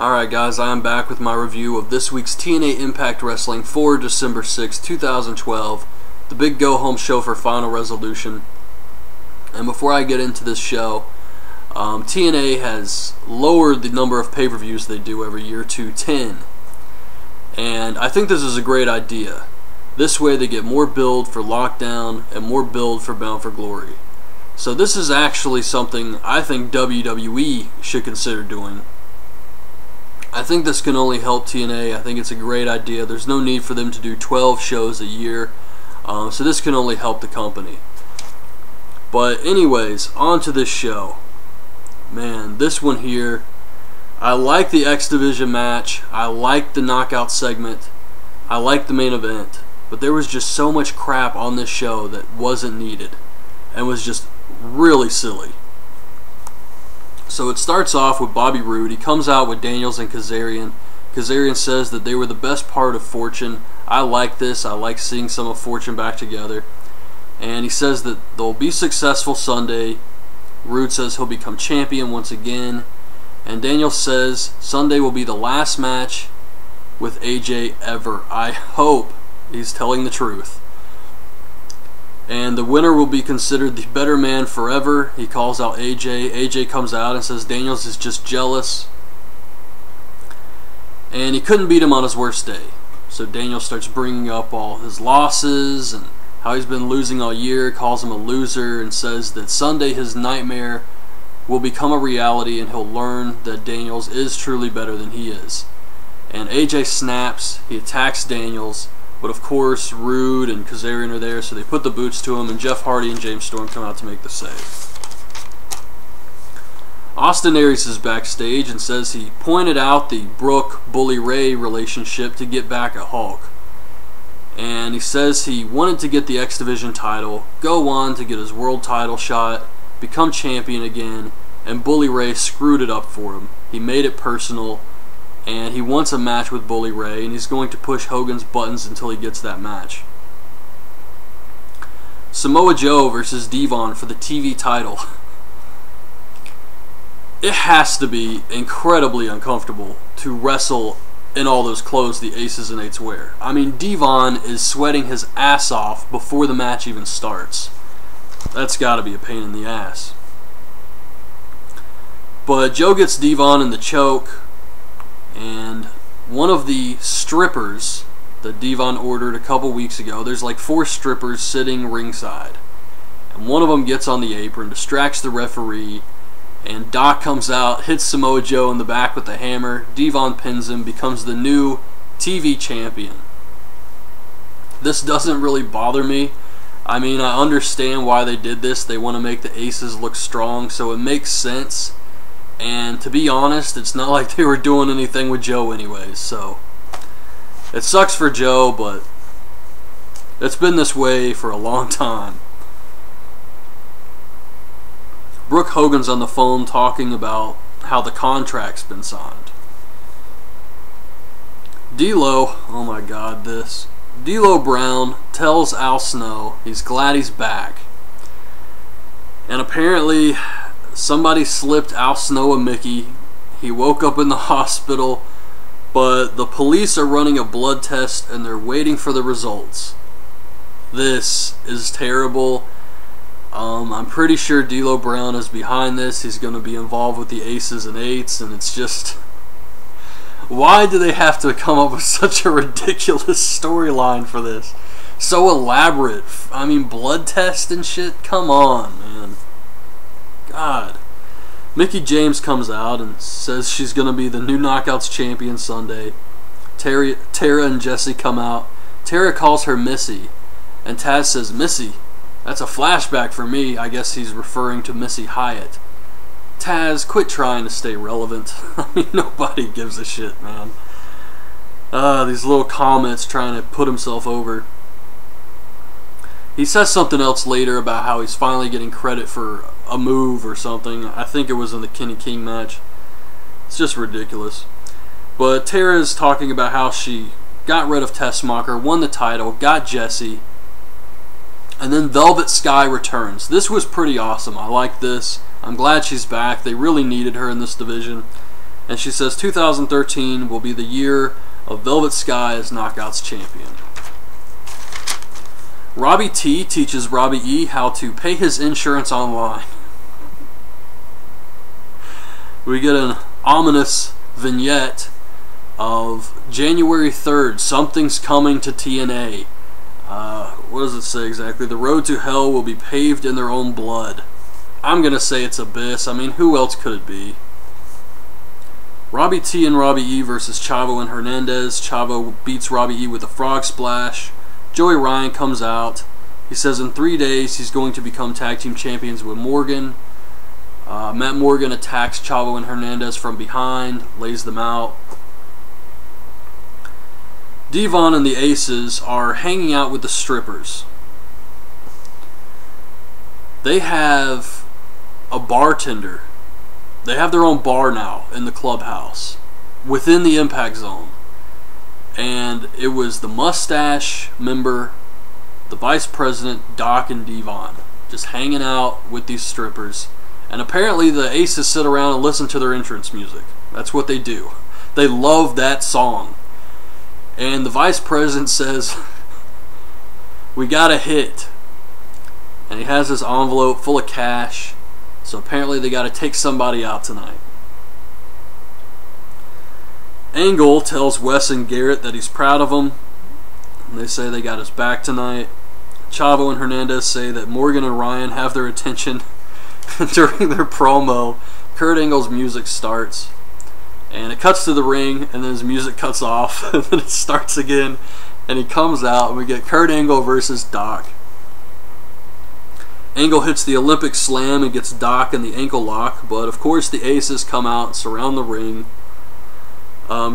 Alright guys, I am back with my review of this week's TNA Impact Wrestling for December 6, 2012, the big go-home show for Final Resolution. And before I get into this show, TNA has lowered the number of pay-per-views they do every year to 10. And I think this is a great idea. This way they get more build for Lockdown and more build for Bound for Glory. So this is actually something I think WWE should consider doing. I think this can only help TNA. I think it's a great idea. There's no need for them to do 12 shows a year. So this can only help the company. But anyways, on to this show. Man, this one here, I like the X Division match. I like the knockout segment. I like the main event. But there was just so much crap on this show that wasn't needed. And was just really silly. So it starts off with Bobby Roode. He comes out with Daniels and Kazarian. Kazarian says that they were the best part of Fortune. I like this. I like seeing some of Fortune back together. And he says that they'll be successful Sunday. Roode says he'll become champion once again. And Daniels says Sunday will be the last match with AJ ever. I hope he's telling the truth. And the winner will be considered the better man forever. He calls out AJ. AJ comes out and says Daniels is just jealous. And he couldn't beat him on his worst day. So Daniels starts bringing up all his losses and how he's been losing all year, calls him a loser, and says that Sunday his nightmare will become a reality and he'll learn that Daniels is truly better than he is. And AJ snaps. He attacks Daniels. But of course, Roode and Kazarian are there, so they put the boots to him, and Jeff Hardy and James Storm come out to make the save. Austin Aries is backstage and says he pointed out the Brooke-Bully Ray relationship to get back at Hulk. And he says he wanted to get the X Division title, go on to get his world title shot, become champion again, and Bully Ray screwed it up for him. He made it personal. And he wants a match with Bully Ray, and he's going to push Hogan's buttons until he gets that match. Samoa Joe versus Devon for the TV title. It has to be incredibly uncomfortable to wrestle in all those clothes the Aces and Eights wear. I mean, Devon is sweating his ass off before the match even starts. That's got to be a pain in the ass. But Joe gets Devon in the choke. And one of the strippers that Devon ordered a couple weeks ago, there's like 4 strippers sitting ringside. And one of them gets on the apron, distracts the referee, and Doc comes out, hits Samoa Joe in the back with the hammer. Devon pins him, becomes the new TV champion. This doesn't really bother me. I mean, I understand why they did this. They want to make the Aces look strong, so it makes sense. And to be honest, it's not like they were doing anything with Joe anyways, so it sucks for Joe, but it's been this way for a long time. Brooke Hogan's on the phone talking about how the contract's been signed. D'Lo, oh my god, this. D'Lo Brown tells Al Snow he's glad he's back. And apparently somebody slipped Al Snow a Mickey. He woke up in the hospital, but the police are running a blood test and they're waiting for the results. This is terrible. I'm pretty sure D'Lo Brown is behind this. He's going to be involved with the Aces and Eights, and it's just, why do they have to come up with such a ridiculous storyline for this? So elaborate. I mean, blood test and shit? Come on, man. God. Mickie James comes out and says she's going to be the new Knockouts champion Sunday. Tara and Jesse come out. Tara calls her Missy. And Taz says, Missy, that's a flashback for me. I guess he's referring to Missy Hyatt. Taz, quit trying to stay relevant. I mean, nobody gives a shit, man. These little comments trying to put himself over. He says something else later about how he's finally getting credit for a move or something. I think it was in the Kenny King match. It's just ridiculous. But Tara's talking about how she got rid of Tessmacher, won the title, got Jesse, and then Velvet Sky returns. This was pretty awesome. I like this. I'm glad she's back. They really needed her in this division. And she says 2013 will be the year of Velvet Sky as Knockouts champion. Robbie T teaches Robbie E how to pay his insurance online. We get an ominous vignette of January 3rd, something's coming to TNA. What does it say exactly? The road to hell will be paved in their own blood. I'm going to say it's Abyss. I mean, who else could it be? Robbie T and Robbie E versus Chavo and Hernandez. Chavo beats Robbie E with a frog splash. Joey Ryan comes out. He says in 3 days he's going to become tag team champions with Morgan. Matt Morgan attacks Chavo and Hernandez from behind, lays them out. Devon and the Aces are hanging out with the strippers. They have a bartender. They have their own bar now in the clubhouse within the Impact Zone. And it was the Mustache member, the Vice President, Doc, and Devon just hanging out with these strippers. And apparently the Aces sit around and listen to their entrance music. That's what they do. They love that song. And the Vice President says, "We got a hit." And he has this envelope full of cash. So apparently they got to take somebody out tonight. Angle tells Wes and Garrett that he's proud of them. And they say they got his back tonight. Chavo and Hernandez say that Morgan and Ryan have their attention. During their promo, Kurt Angle's music starts. And it cuts to the ring, and then his music cuts off. And then it starts again. And he comes out, and we get Kurt Angle versus Doc. Angle hits the Olympic slam and gets Doc in the ankle lock. But, of course, the Aces come out and surround the ring.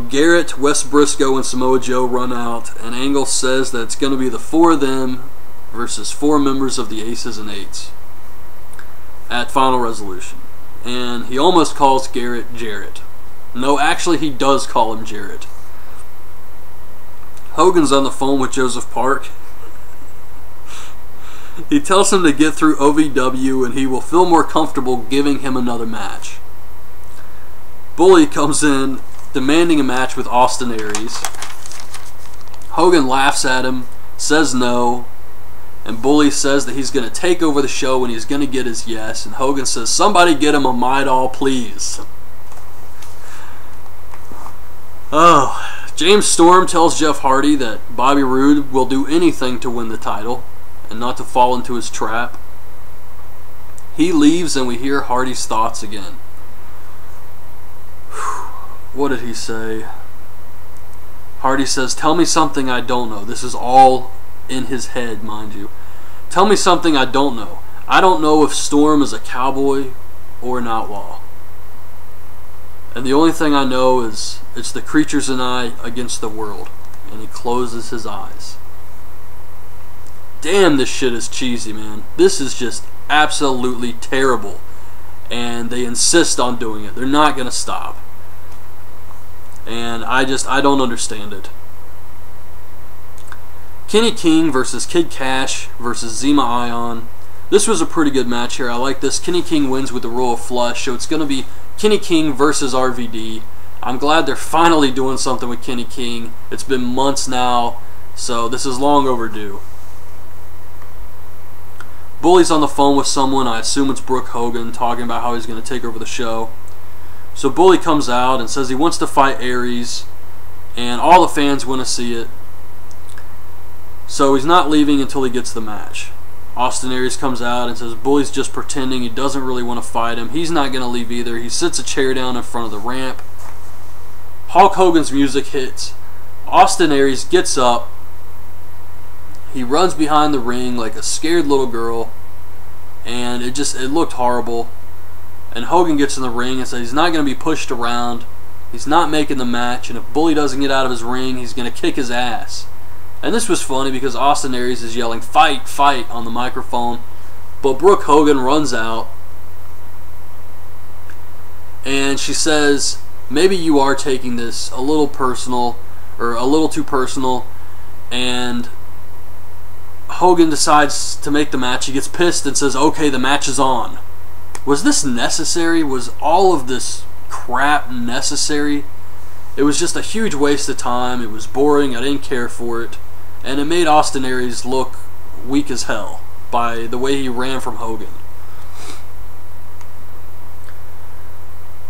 Garrett, Wes Briscoe, and Samoa Joe run out. And Angle says that it's going to be the 4 of them versus 4 members of the Aces and Eights at Final Resolution. And he almost calls Garrett Jarrett. No, actually he does call him Jarrett. Hogan's on the phone with Joseph Park. He tells him to get through OVW and he will feel more comfortable giving him another match. Bully comes in demanding a match with Austin Aries. Hogan laughs at him, says no, and Bully says that he's going to take over the show and he's going to get his yes. And Hogan says, "Somebody get him a Midol, please." Oh, James Storm tells Jeff Hardy that Bobby Roode will do anything to win the title and not to fall into his trap. He leaves and we hear Hardy's thoughts again. What did he say? Hardy says, "Tell me something I don't know." This is all in his head, mind you. "Tell me something I don't know. I don't know if Storm is a cowboy or an outlaw. And the only thing I know is it's the creatures and I against the world." And he closes his eyes. Damn, this shit is cheesy, man. This is just absolutely terrible. And they insist on doing it. They're not going to stop. And I don't understand it. Kenny King versus Kid Cash versus Zema Ion. This was a pretty good match here. I like this. Kenny King wins with the Royal Flush, so it's going to be Kenny King versus RVD. I'm glad they're finally doing something with Kenny King. It's been months now, so this is long overdue. Bully's on the phone with someone. I assume it's Brooke Hogan, talking about how he's going to take over the show. So Bully comes out and says he wants to fight Aries, and all the fans want to see it. So he's not leaving until he gets the match. Austin Aries comes out and says Bully's just pretending. He doesn't really want to fight him. He's not going to leave either. He sits a chair down in front of the ramp. Hulk Hogan's music hits. Austin Aries gets up. He runs behind the ring like a scared little girl. And it looked horrible. And Hogan gets in the ring and says he's not going to be pushed around. He's not making the match. And if Bully doesn't get out of his ring, he's going to kick his ass. And this was funny because Austin Aries is yelling, "Fight, fight," on the microphone. But Brooke Hogan runs out. And she says, "Maybe you are taking this a little personal, or a little too personal." And Hogan decides to make the match. He gets pissed and says, "Okay, the match is on." Was this necessary? Was all of this crap necessary. It was just a huge waste of time. It was boring. I didn't care for it. And it made Austin Aries look weak as hell by the way he ran from Hogan.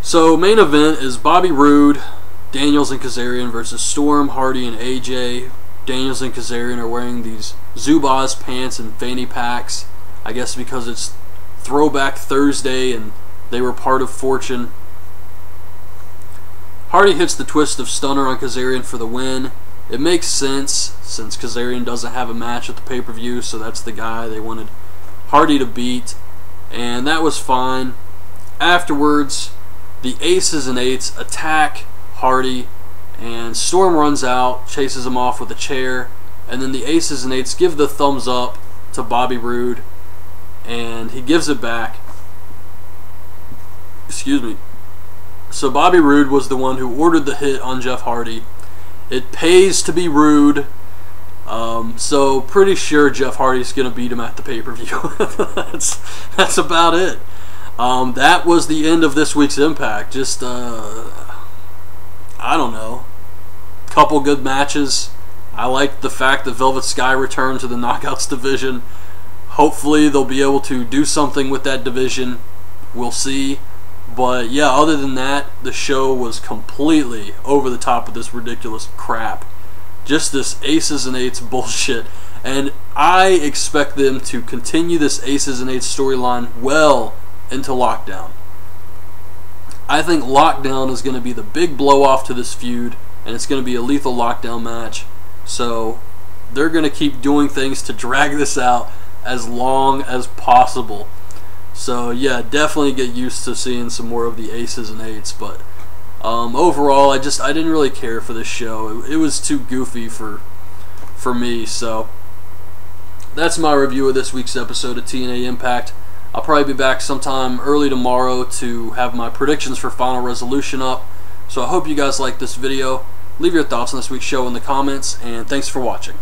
So main event is Bobby Roode, Daniels and Kazarian versus Storm, Hardy, and AJ. Daniels and Kazarian are wearing these Zubaz pants and fanny packs. I guess because it's Throwback Thursday and they were part of Fortune. Hardy hits the twist of stunner on Kazarian for the win. It makes sense since Kazarian doesn't have a match at the pay-per-view, so that's the guy they wanted Hardy to beat, and that was fine. Afterwards, the Aces and Eights attack Hardy, and Storm runs out, chases him off with a chair, and then the Aces and Eights give the thumbs up to Bobby Roode, and he gives it back. Excuse me. So Bobby Roode was the one who ordered the hit on Jeff Hardy. It pays to be rude. So pretty sure Jeff Hardy's going to beat him at the pay-per-view. that's about it. That was the end of this week's Impact. Just, I don't know. Couple good matches. I like the fact that Velvet Sky returned to the Knockouts division. Hopefully they'll be able to do something with that division. We'll see. But yeah, other than that, the show was completely over the top of this ridiculous crap. Just this Aces and Eights bullshit. And I expect them to continue this Aces and Eights storyline well into Lockdown. I think Lockdown is going to be the big blow-off to this feud, and it's going to be a lethal Lockdown match. So they're going to keep doing things to drag this out as long as possible. So yeah, definitely get used to seeing some more of the Aces and Eights, but overall, I didn't really care for this show. It was too goofy for me. So that's my review of this week's episode of TNA Impact. I'll probably be back sometime early tomorrow to have my predictions for Final Resolution up. So I hope you guys like this video. Leave your thoughts on this week's show in the comments, and thanks for watching.